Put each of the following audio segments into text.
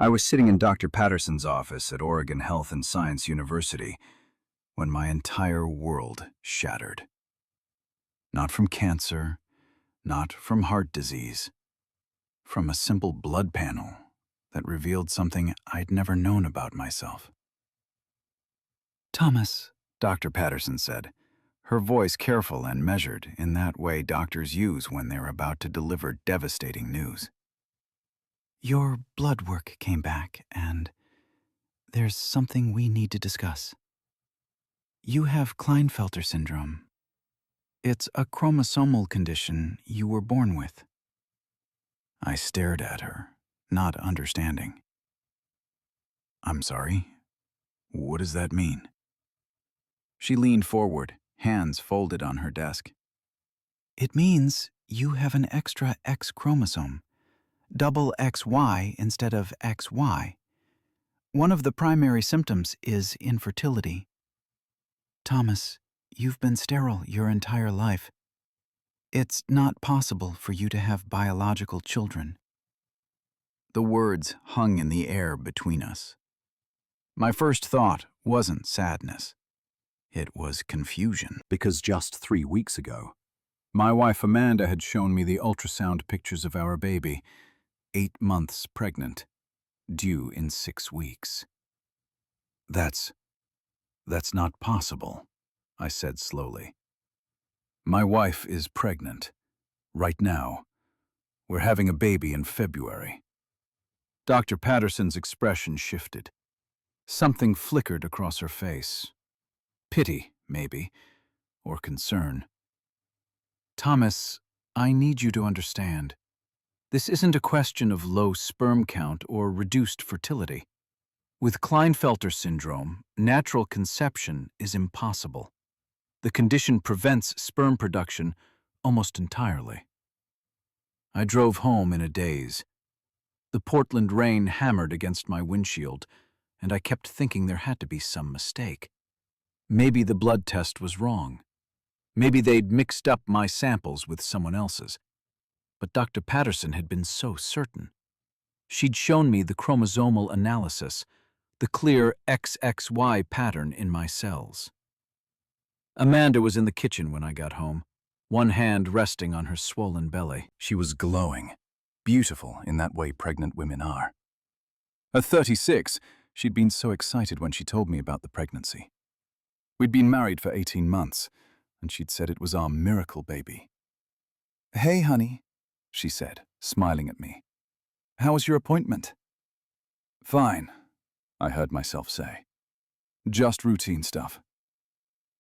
I was sitting in Dr. Patterson's office at Oregon Health and Science University when my entire world shattered. Not from cancer, not from heart disease, from a simple blood panel that revealed something I'd never known about myself. "Thomas," Dr. Patterson said, her voice careful and measured in that way doctors use when they're about to deliver devastating news. "Your blood work came back, and there's something we need to discuss. You have Klinefelter syndrome. It's a chromosomal condition you were born with." I stared at her, not understanding. "I'm sorry? What does that mean?" She leaned forward, hands folded on her desk. "It means you have an extra X chromosome, double XY instead of XY. One of the primary symptoms is infertility. Thomas, you've been sterile your entire life. It's not possible for you to have biological children." The words hung in the air between us. My first thought wasn't sadness. It was confusion. Because just 3 weeks ago, my wife Amanda had shown me the ultrasound pictures of our baby, 8 months pregnant, due in 6 weeks. That's not possible," I said slowly. "My wife is pregnant. Right now. We're having a baby in February." Dr. Patterson's expression shifted. Something flickered across her face. Pity, maybe, or concern. "Thomas, I need you to understand. This isn't a question of low sperm count or reduced fertility. With Klinefelter syndrome, natural conception is impossible. The condition prevents sperm production almost entirely." I drove home in a daze. The Portland rain hammered against my windshield, and I kept thinking there had to be some mistake. Maybe the blood test was wrong. Maybe they'd mixed up my samples with someone else's. But Dr. Patterson had been so certain. She'd shown me the chromosomal analysis, the clear XXY pattern in my cells. Amanda was in the kitchen when I got home, one hand resting on her swollen belly. She was glowing, beautiful in that way pregnant women are. At 36, she'd been so excited when she told me about the pregnancy. We'd been married for 18 months, and she'd said it was our miracle baby. "Hey, honey," she said, smiling at me. "How was your appointment?" "Fine," I heard myself say. "Just routine stuff."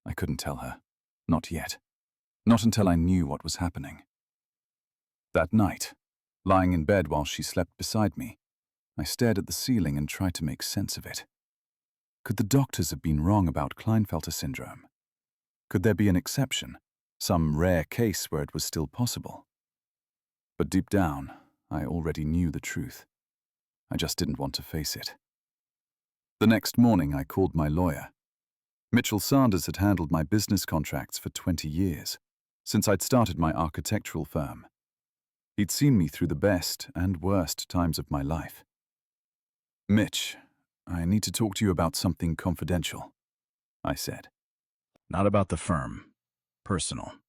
I couldn't tell her. Not yet. Not until I knew what was happening. That night, lying in bed while she slept beside me, I stared at the ceiling and tried to make sense of it. Could the doctors have been wrong about Klinefelter syndrome? Could there be an exception, some rare case where it was still possible? But deep down, I already knew the truth. I just didn't want to face it. The next morning, I called my lawyer. Mitchell Sanders had handled my business contracts for 20 years, since I'd started my architectural firm. He'd seen me through the best and worst times of my life. "Mitch, I need to talk to you about something confidential," I said. "Not about the firm. Personal."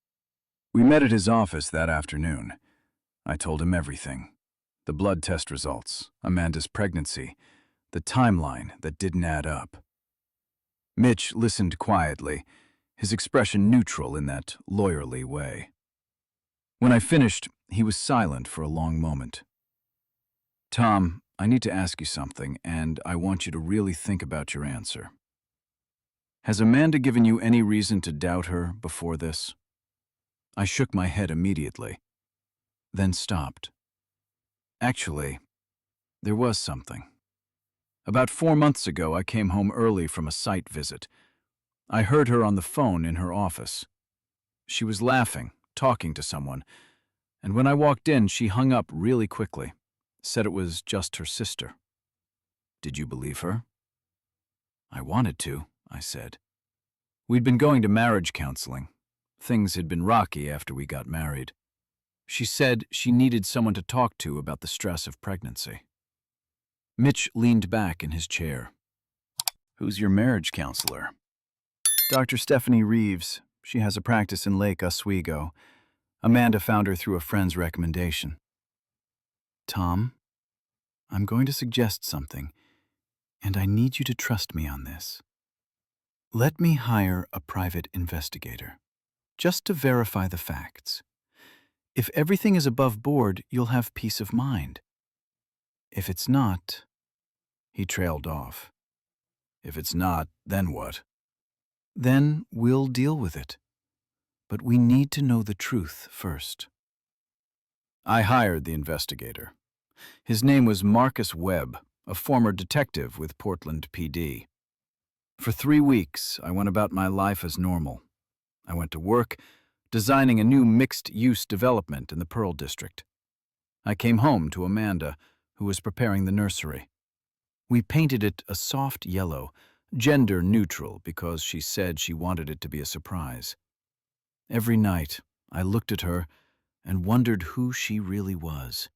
We met at his office that afternoon. I told him everything. The blood test results, Amanda's pregnancy, the timeline that didn't add up. Mitch listened quietly, his expression neutral in that lawyerly way. When I finished, he was silent for a long moment. "Tom, I need to ask you something, and I want you to really think about your answer. Has Amanda given you any reason to doubt her before this?" I shook my head immediately, then stopped. Actually, there was something. About 4 months ago, I came home early from a site visit. I heard her on the phone in her office. She was laughing, talking to someone, and when I walked in, she hung up really quickly, said it was just her sister. Did you believe her? I wanted to, I said. We'd been going to marriage counseling. Things had been rocky after we got married. She said she needed someone to talk to about the stress of pregnancy. Mitch leaned back in his chair. "Who's your marriage counselor?" "Dr. Stephanie Reeves. She has a practice in Lake Oswego. Amanda found her through a friend's recommendation." "Tom, I'm going to suggest something, and I need you to trust me on this. Let me hire a private investigator, just to verify the facts. If everything is above board, you'll have peace of mind. If it's not—" He trailed off. "If it's not, then what?" "Then we'll deal with it. But we need to know the truth first." I hired the investigator. His name was Marcus Webb, a former detective with Portland PD. For 3 weeks, I went about my life as normal. I went to work, designing a new mixed-use development in the Pearl District. I came home to Amanda, who was preparing the nursery. We painted it a soft yellow, gender-neutral, because she said she wanted it to be a surprise. Every night, I looked at her and wondered who she really was.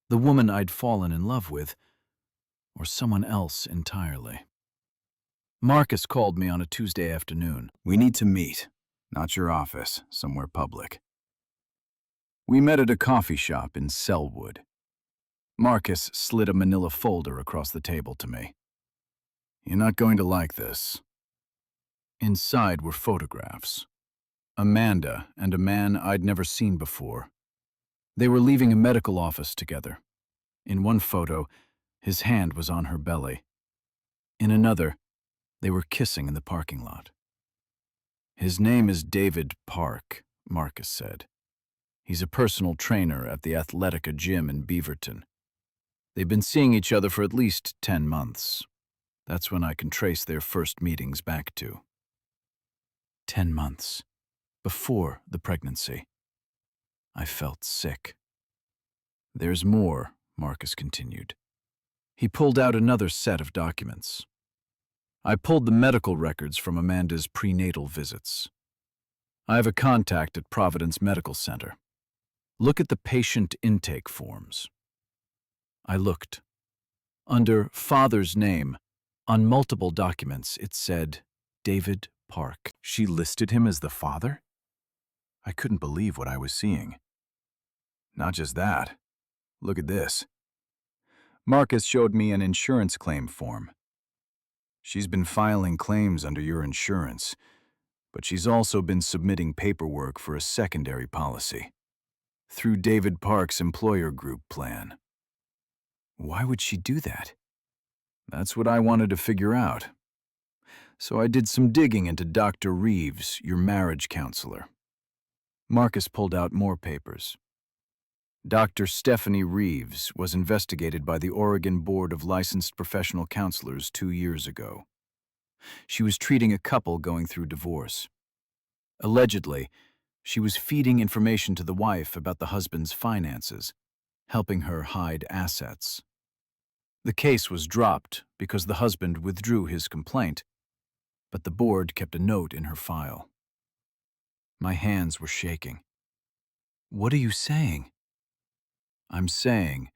The woman I'd fallen in love with, or someone else entirely. Marcus called me on a Tuesday afternoon. "We need to meet. Not your office, somewhere public." We met at a coffee shop in Selwood. Marcus slid a manila folder across the table to me. "You're not going to like this." Inside were photographs. Amanda and a man I'd never seen before. They were leaving a medical office together. In one photo, his hand was on her belly. In another, they were kissing in the parking lot. "His name is David Park," Marcus said. "He's a personal trainer at the Athletica gym in Beaverton. They've been seeing each other for at least 10 months. That's when I can trace their first meetings back to." 10 months. Before the pregnancy. I felt sick. "There's more," Marcus continued. He pulled out another set of documents. I pulled the medical records from Amanda's prenatal visits. "I have a contact at Providence Medical Center. Look at the patient intake forms." I looked. Under father's name, on multiple documents, it said David Park. She listed him as the father? I couldn't believe what I was seeing. "Not just that. Look at this." Marcus showed me an insurance claim form. "She's been filing claims under your insurance, but she's also been submitting paperwork for a secondary policy through David Park's employer group plan." Why would she do that? That's what I wanted to figure out. So I did some digging into Dr. Reeves, your marriage counselor. Marcus pulled out more papers. Dr. Stephanie Reeves was investigated by the Oregon Board of Licensed Professional Counselors 2 years ago. She was treating a couple going through divorce. Allegedly, she was feeding information to the wife about the husband's finances, helping her hide assets. The case was dropped because the husband withdrew his complaint, but the board kept a note in her file. My hands were shaking. "What are you saying?" "I'm saying,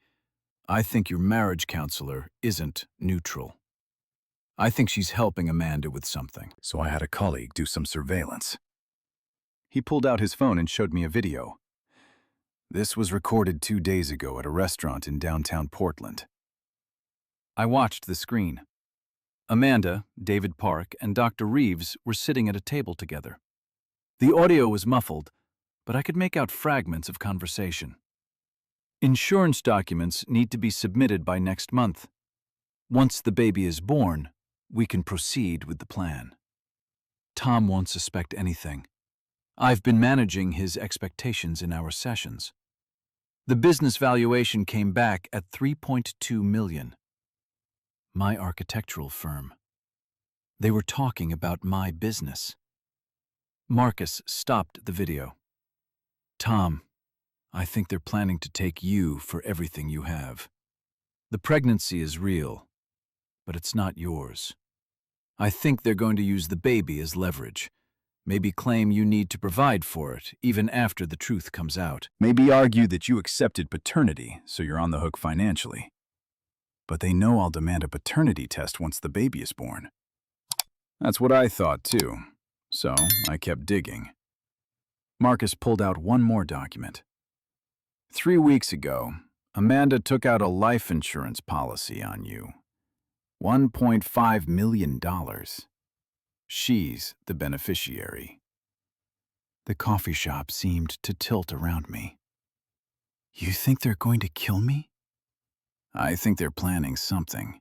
I think your marriage counselor isn't neutral. I think she's helping Amanda with something." So I had a colleague do some surveillance. He pulled out his phone and showed me a video. This was recorded 2 days ago at a restaurant in downtown Portland. I watched the screen. Amanda, David Park, and Dr. Reeves were sitting at a table together. The audio was muffled, but I could make out fragments of conversation. "Insurance documents need to be submitted by next month. Once the baby is born, we can proceed with the plan. Tom won't suspect anything. I've been managing his expectations in our sessions. The business valuation came back at $3.2 million. My architectural firm. They were talking about my business." Marcus stopped the video. "Tom, I think they're planning to take you for everything you have. The pregnancy is real, but it's not yours. I think they're going to use the baby as leverage. Maybe claim you need to provide for it even after the truth comes out. Maybe argue that you accepted paternity, so you're on the hook financially. but they know I'll demand a paternity test once the baby is born. That's what I thought, too. So I kept digging. Marcus pulled out one more document. 3 weeks ago, Amanda took out a life insurance policy on you. $1.5 million. She's the beneficiary. The coffee shop seemed to tilt around me. You think they're going to kill me? I think they're planning something.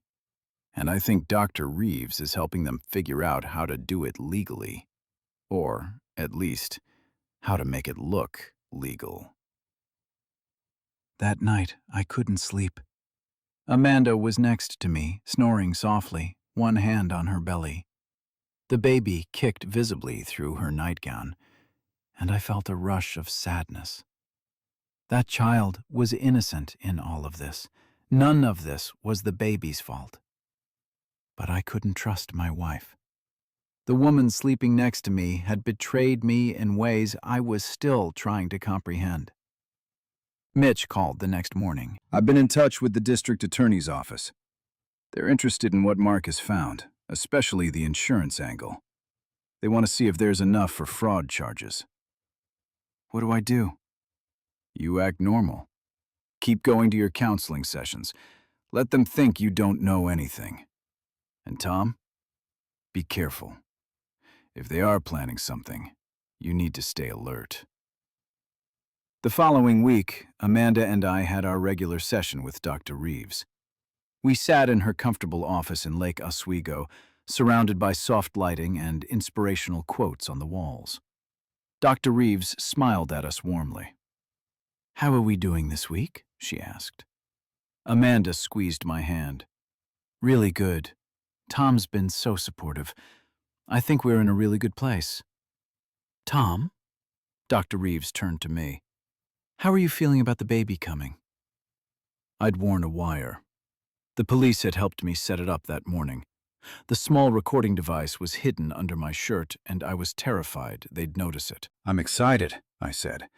And I think Dr. Reeves is helping them figure out how to do it legally. Or, at least, how to make it look legal. That night, I couldn't sleep. Amanda was next to me, snoring softly, one hand on her belly. The baby kicked visibly through her nightgown, and I felt a rush of sadness. That child was innocent in all of this. None of this was the baby's fault. But I couldn't trust my wife. The woman sleeping next to me had betrayed me in ways I was still trying to comprehend. Mitch called the next morning. I've been in touch with the district attorney's office. They're interested in what Marcus found, especially the insurance angle. They want to see if there's enough for fraud charges. What do I do? You act normal. Keep going to your counseling sessions. Let them think you don't know anything. And Tom, be careful. If they are planning something, you need to stay alert. The following week, Amanda and I had our regular session with Dr. Reeves. We sat in her comfortable office in Lake Oswego, surrounded by soft lighting and inspirational quotes on the walls. Dr. Reeves smiled at us warmly. How are we doing this week? She asked. Amanda squeezed my hand. Really good. Tom's been so supportive. I think we're in a really good place. Tom? Dr. Reeves turned to me. How are you feeling about the baby coming? I'd worn a wire. The police had helped me set it up that morning. The small recording device was hidden under my shirt, and I was terrified they'd notice it. I'm excited, I said.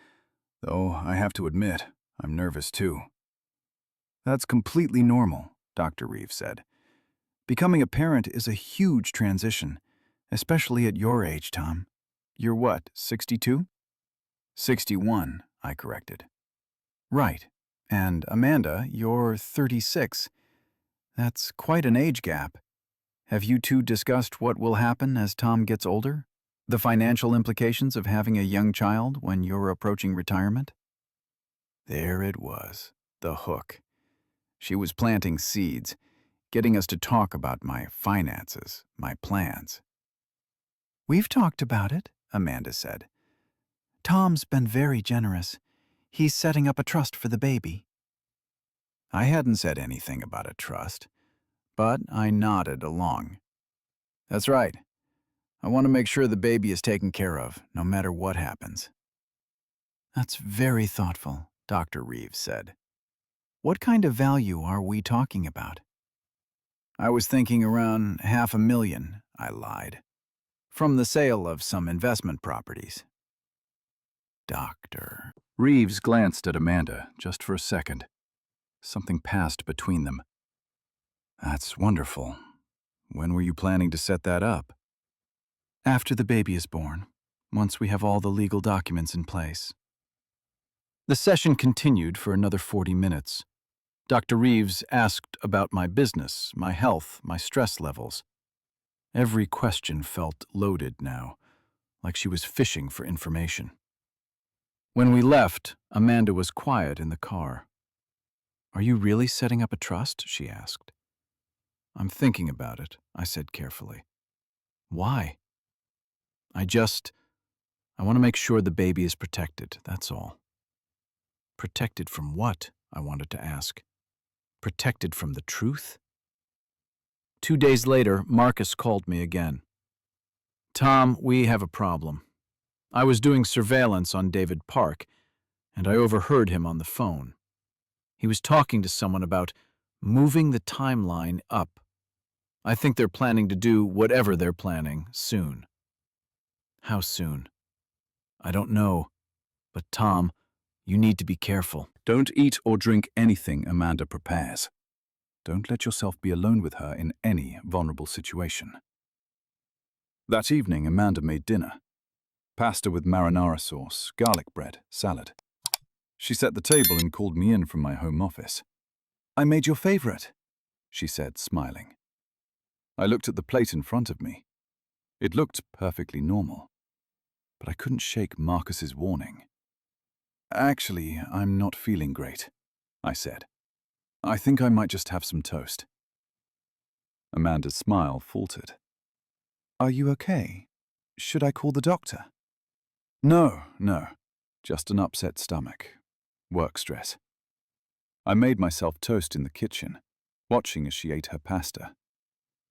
Though I have to admit, I'm nervous too. That's completely normal, Dr. Reeves said. Becoming a parent is a huge transition, especially at your age, Tom. You're what, 62? 61, I corrected. Right. And Amanda, you're 36. That's quite an age gap. Have you two discussed what will happen as Tom gets older? The financial implications of having a young child when you're approaching retirement? There it was, the hook. She was planting seeds, getting us to talk about my finances, my plans. We've talked about it, Amanda said. Tom's been very generous. He's setting up a trust for the baby. I hadn't said anything about a trust, but I nodded along. That's right. I want to make sure the baby is taken care of, no matter what happens. That's very thoughtful, Dr. Reeves said. What kind of value are we talking about? I was thinking around $500,000, I lied. From the sale of some investment properties. Dr. Reeves glanced at Amanda just for a second. Something passed between them. That's wonderful. When were you planning to set that up? After the baby is born, once we have all the legal documents in place. The session continued for another 40 minutes. Dr. Reeves asked about my business, my health, my stress levels. Every question felt loaded now, like she was fishing for information. When we left, Amanda was quiet in the car. Are you really setting up a trust? She asked. I'm thinking about it, I said carefully. Why? I want to make sure the baby is protected, that's all. Protected from what? I wanted to ask. Protected from the truth? 2 days later, Marcus called me again. Tom, we have a problem. I was doing surveillance on David Park, and I overheard him on the phone. He was talking to someone about moving the timeline up. I think they're planning to do whatever they're planning soon. How soon? I don't know. But Tom, you need to be careful. Don't eat or drink anything Amanda prepares. Don't let yourself be alone with her in any vulnerable situation. That evening, Amanda made dinner. Pasta with marinara sauce, garlic bread, salad. She set the table and called me in from my home office. "I made your favorite," she said, smiling. I looked at the plate in front of me. It looked perfectly normal, but I couldn't shake Marcus's warning. "Actually, I'm not feeling great," I said. "I think I might just have some toast." Amanda's smile faltered. "Are you okay? Should I call the doctor?" No, just an upset stomach. Work stress." I made myself toast in the kitchen, watching as she ate her pasta.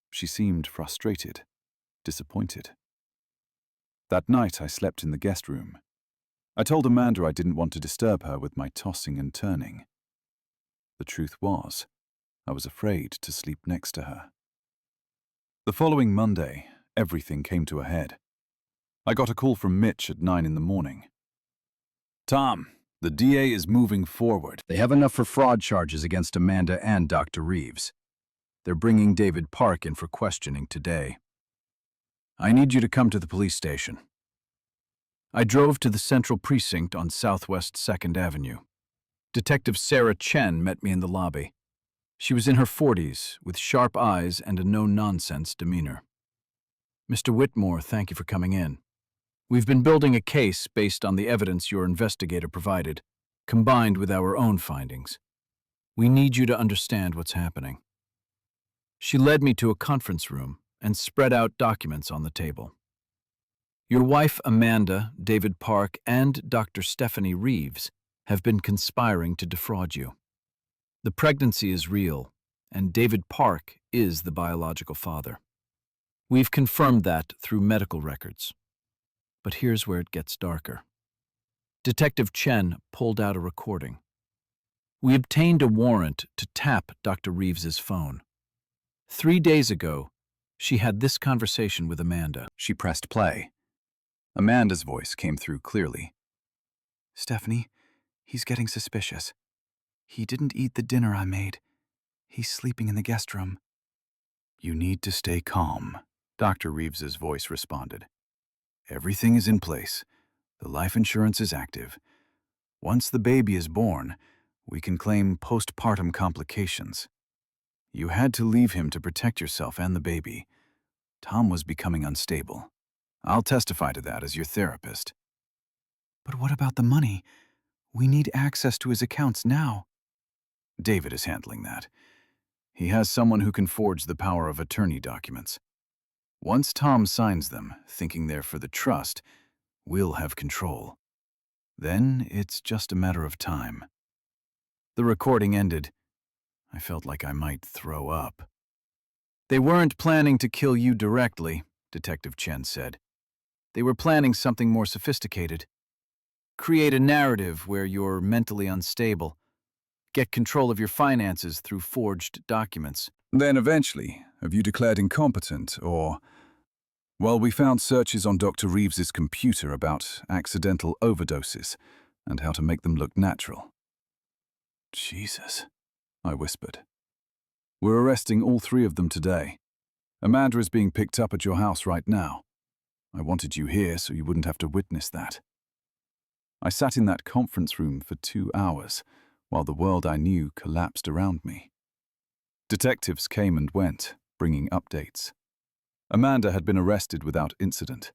She seemed frustrated, disappointed. That night I slept in the guest room. I told Amanda I didn't want to disturb her with my tossing and turning. The truth was, I was afraid to sleep next to her. The following Monday, everything came to a head. I got a call from Mitch at 9 in the morning. "Tom, the DA is moving forward. They have enough for fraud charges against Amanda and Dr. Reeves. They're bringing David Park in for questioning today. I need you to come to the police station." I drove to the Central Precinct on Southwest 2nd Avenue. Detective Sarah Chen met me in the lobby. She was in her 40s, with sharp eyes and a no-nonsense demeanor. "Mr. Whitmore, thank you for coming in. We've been building a case based on the evidence your investigator provided, combined with our own findings. We need you to understand what's happening." She led me to a conference room and spread out documents on the table. "Your wife Amanda, David Park, and Dr. Stephanie Reeves have been conspiring to defraud you. The pregnancy is real, and David Park is the biological father. We've confirmed that through medical records. But here's where it gets darker." Detective Chen pulled out a recording. "We obtained a warrant to tap Dr. Reeves's phone. 3 days ago, she had this conversation with Amanda." She pressed play. Amanda's voice came through clearly. "Stephanie, he's getting suspicious. He didn't eat the dinner I made. He's sleeping in the guest room." "You need to stay calm," Dr. Reeves's voice responded. "Everything is in place. The life insurance is active. Once the baby is born, we can claim postpartum complications. You had to leave him to protect yourself and the baby. Tom was becoming unstable. I'll testify to that as your therapist." "But what about the money? We need access to his accounts now." "David is handling that. He has someone who can forge the power of attorney documents. Once Tom signs them, thinking they're for the trust, we'll have control. Then it's just a matter of time." The recording ended. I felt like I might throw up. "They weren't planning to kill you directly," Detective Chen said. "They were planning something more sophisticated. Create a narrative where you're mentally unstable. Get control of your finances through forged documents. Then eventually, have you declared incompetent or... Well, we found searches on Dr. Reeves's computer about accidental overdoses and how to make them look natural." "Jesus," I whispered. "We're arresting all 3 of them today. Amanda is being picked up at your house right now. I wanted you here so you wouldn't have to witness that." I sat in that conference room for 2 hours, while the world I knew collapsed around me. Detectives came and went, bringing updates. Amanda had been arrested without incident.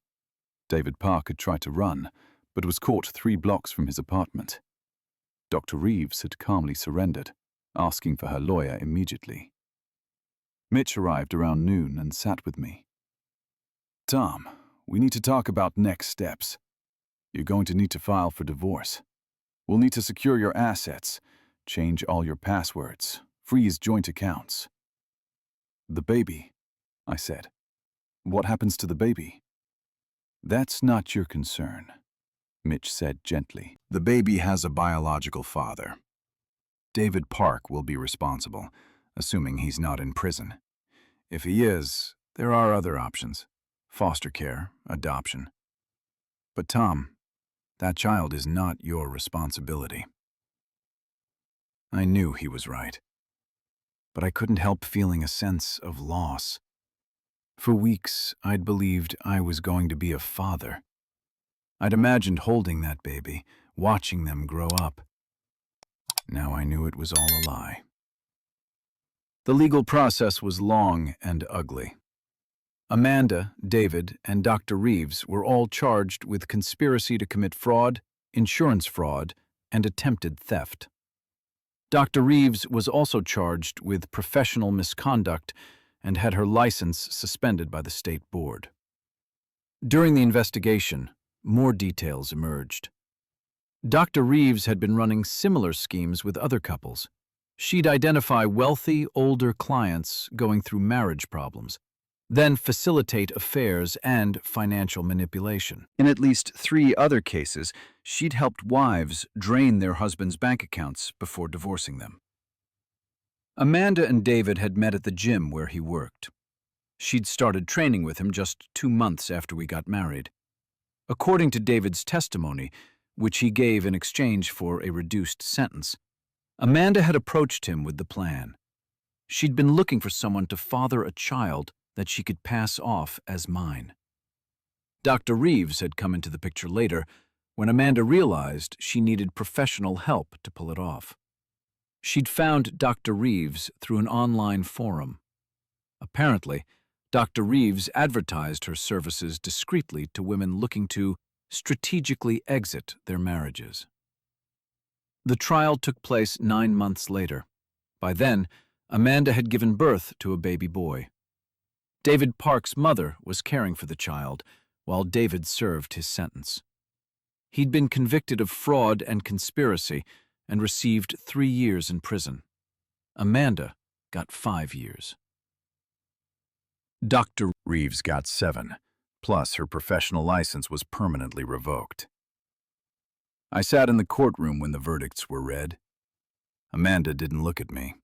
David Park had tried to run, but was caught 3 blocks from his apartment. Dr. Reeves had calmly surrendered, asking for her lawyer immediately. Mitch arrived around noon and sat with me. "Tom, we need to talk about next steps. You're going to need to file for divorce. We'll need to secure your assets, change all your passwords, freeze joint accounts." "The baby," I said. "What happens to the baby?" "That's not your concern," Mitch said gently. "The baby has a biological father. David Park will be responsible, assuming he's not in prison. If he is, there are other options: foster care, adoption. But Tom, that child is not your responsibility." I knew he was right. but I couldn't help feeling a sense of loss. For weeks, I'd believed I was going to be a father. I'd imagined holding that baby, watching them grow up. Now I knew it was all a lie. The legal process was long and ugly. Amanda, David, and Dr. Reeves were all charged with conspiracy to commit fraud, insurance fraud, and attempted theft. Dr. Reeves was also charged with professional misconduct and had her license suspended by the state board. During the investigation, more details emerged. Dr. Reeves had been running similar schemes with other couples. She'd identify wealthy, older clients going through marriage problems, then facilitate affairs and financial manipulation. In at least 3 other cases, she'd helped wives drain their husbands' bank accounts before divorcing them. Amanda and David had met at the gym where he worked. She'd started training with him just 2 months after we got married. According to David's testimony, which he gave in exchange for a reduced sentence, Amanda had approached him with the plan. She'd been looking for someone to father a child that she could pass off as mine. Dr. Reeves had come into the picture later when Amanda realized she needed professional help to pull it off. She'd found Dr. Reeves through an online forum. Apparently, Dr. Reeves advertised her services discreetly to women looking to strategically exit their marriages. The trial took place 9 months later. By then, Amanda had given birth to a baby boy. David Park's mother was caring for the child while David served his sentence. He'd been convicted of fraud and conspiracy and received 3 years in prison. Amanda got 5 years. Dr. Reeves got 7, plus her professional license was permanently revoked. I sat in the courtroom when the verdicts were read. Amanda didn't look at me.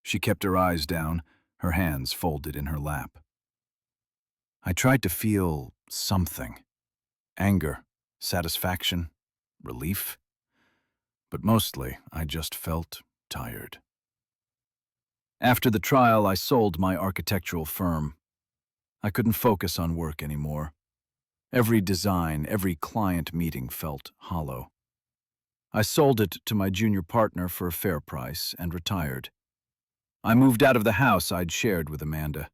She kept her eyes down, her hands folded in her lap. I tried to feel something. Anger, satisfaction, relief. But mostly, I just felt tired. After the trial, I sold my architectural firm. I couldn't focus on work anymore. Every design, every client meeting felt hollow. I sold it to my junior partner for a fair price and retired. I moved out of the house I'd shared with Amanda.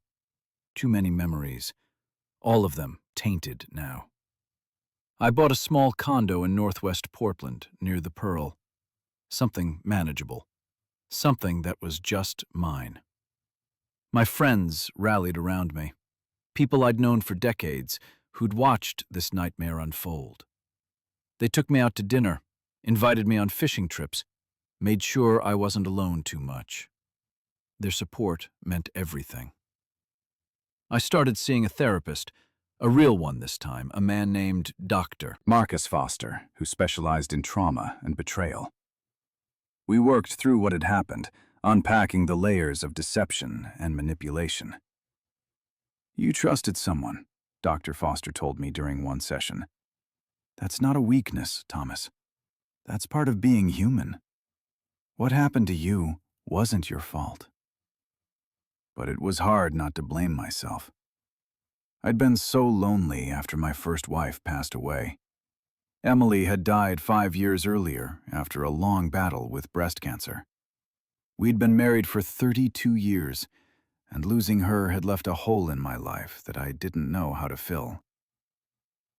Too many memories, all of them tainted now. I bought a small condo in northwest Portland, near the Pearl. Something manageable. Something that was just mine. My friends rallied around me. People I'd known for decades who'd watched this nightmare unfold. They took me out to dinner, invited me on fishing trips, made sure I wasn't alone too much. Their support meant everything. I started seeing a therapist, a real one this time, a man named Dr. Marcus Foster, who specialized in trauma and betrayal. We worked through what had happened, unpacking the layers of deception and manipulation. "You trusted someone," Dr. Foster told me during one session. "That's not a weakness, Thomas. That's part of being human. What happened to you wasn't your fault." But it was hard not to blame myself. I'd been so lonely after my first wife passed away. Emily had died 5 years earlier after a long battle with breast cancer. We'd been married for 32 years, and losing her had left a hole in my life that I didn't know how to fill.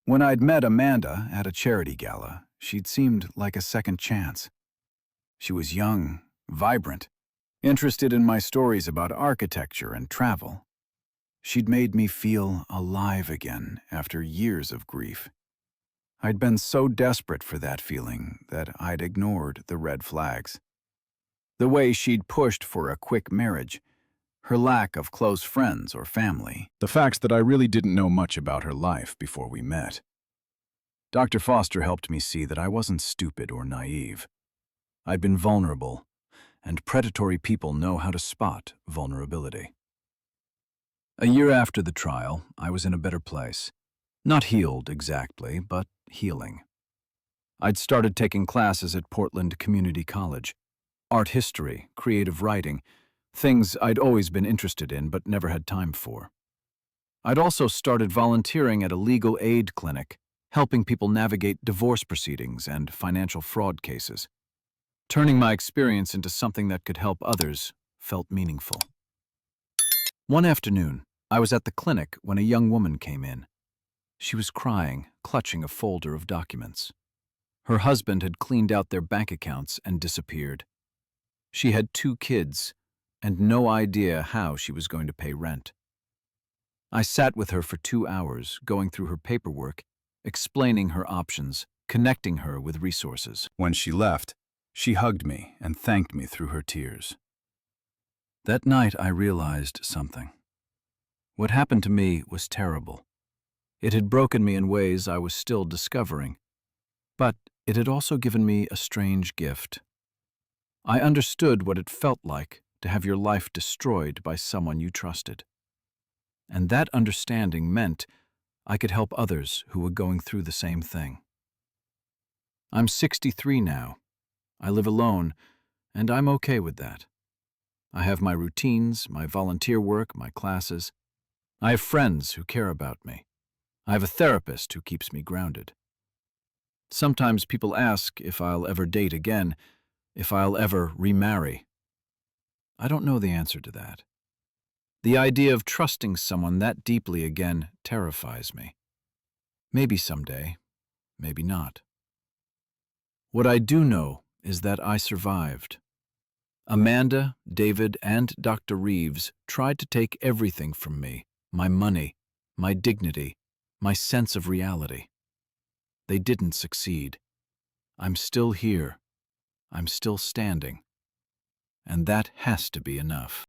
When I'd met Amanda at a charity gala, she'd seemed like a second chance. She was young, vibrant, interested in my stories about architecture and travel. She'd made me feel alive again after years of grief. I'd been so desperate for that feeling that I'd ignored the red flags. The way she'd pushed for a quick marriage, her lack of close friends or family, the facts that I really didn't know much about her life before we met. Dr. Foster helped me see that I wasn't stupid or naive. I'd been vulnerable, and predatory people know how to spot vulnerability. A year after the trial, I was in a better place. Not healed exactly, but healing. I'd started taking classes at Portland Community College. Art history, creative writing, things I'd always been interested in but never had time for. I'd also started volunteering at a legal aid clinic, helping people navigate divorce proceedings and financial fraud cases. Turning my experience into something that could help others felt meaningful. One afternoon, I was at the clinic when a young woman came in. She was crying, clutching a folder of documents. Her husband had cleaned out their bank accounts and disappeared. She had 2 kids and no idea how she was going to pay rent. I sat with her for 2 hours, going through her paperwork, explaining her options, connecting her with resources. When she left, she hugged me and thanked me through her tears. That night I realized something. What happened to me was terrible. It had broken me in ways I was still discovering, but it had also given me a strange gift. I understood what it felt like to have your life destroyed by someone you trusted. And that understanding meant I could help others who were going through the same thing. I'm 63 now. I live alone, and I'm okay with that. I have my routines, my volunteer work, my classes. I have friends who care about me. I have a therapist who keeps me grounded. Sometimes people ask if I'll ever date again, if I'll ever remarry. I don't know the answer to that. The idea of trusting someone that deeply again terrifies me. Maybe someday, maybe not. What I do know is that I survived. Amanda, David, and Dr. Reeves tried to take everything from me, my money, my dignity, my sense of reality. They didn't succeed. I'm still here. I'm still standing. And that has to be enough.